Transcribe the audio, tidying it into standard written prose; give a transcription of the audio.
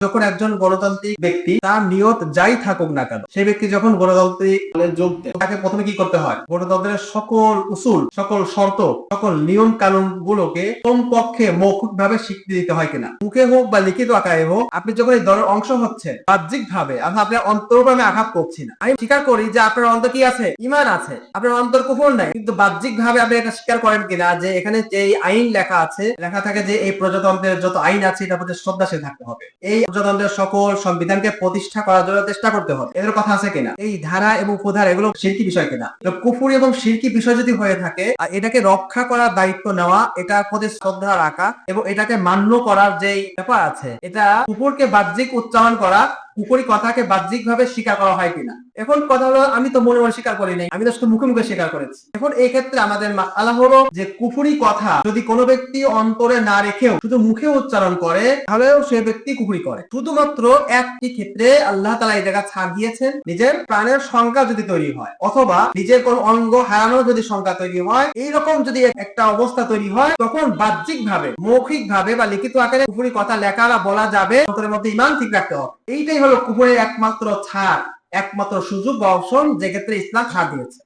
যখন একজন গণতান্ত্রিক ব্যক্তি তার নিয়ত যাই থাকুক না কেন, সেই ব্যক্তি যখন গণতান্ত্রিক দলে যোগ দেয় তাকে প্রথমে কি করতে হয়? গণতন্ত্রের সকল উসুল, সকল শর্ত, সকল নিয়ম কানুন গুলোকে কমপক্ষে মৌখিক ভাবে স্বীকৃতি দিতে হয় কিনা, মুখে হোক বা লিখিত আকারে হোক। আপনি যখন এই দলের অংশ হচ্ছেন বাহ্যিক ভাবে, আপনার অন্তরকে আমি আঘাত করছি না। আমি স্বীকার করি যে আপনার অন্তর কি আছে? ঈমান আছে, আপনার অন্তর কুফর নাই, কিন্তু বাহ্যিক ভাবে আপনি এটা স্বীকার করেন কিনা যে এখানে যে আইন লেখা আছে, লেখা থাকে যে এই প্রজাতন্ত্রের যত আইন আছে এটার প্রতি শ্রদ্ধাশীল থাকতে হবে, এই প্রজাতন্ত্রের সকল সংবিধানকে প্রতিষ্ঠা করার জন্য চেষ্টা করতে হবে, এদের কথা আছে কিনা? এই ধারা এবং উপধারা এগুলো শিরকি বিষয় কিনা? কুফরি এবং শিরকি বিষয় যদি হয়ে থাকে, এটাকে রক্ষা করার দায়িত্ব নেওয়া, এটার প্রতি শ্রদ্ধা রাখা এবং এটাকে মান্য করার যে ব্যাপার আছে, এটা কুফরকে বাহ্যিক উচ্চারণ করা, কুফরি কথাকে বাহ্যিক ভাবে স্বীকার করা হয় কিনা। এখন কথা হলো, আমি তো মনে মনে স্বীকার করি নাই, আমি তো শুধু মুখে মুখে স্বীকার করেছি। এখন এই ক্ষেত্রে আমাদের মাসালা হলো যে কুফরি কথা যদি কোনো ব্যক্তি অন্তরে না রেখেও শুধু মুখে উচ্চারণ করে, তাহলেও সে ব্যক্তি কুফরি করে। শুধুমাত্র একটি ক্ষেত্রে আল্লাহ তাআলা এই জায়গা ছাড় দিয়েছেন, নিজের প্রাণের শঙ্কা যদি তৈরি হয় অথবা নিজের কোন অঙ্গ হারানোর যদি শঙ্কা তৈরি হয়, এইরকম যদি একটা অবস্থা তৈরি হয়, তখন বাহ্যিক ভাবে, মৌখিক ভাবে বা লিখিত আকারে কুফরি কথা লেখা বা বলা যাবে, অন্তরের মধ্যে ঈমান ঠিক রাখতে হবে। এইটাই হলো কুফরের একমাত্র ছাড়, একমাত্র সুযোগ বা অপশন, যে ক্ষেত্রে ইসলাম ছাড় দিয়েছে।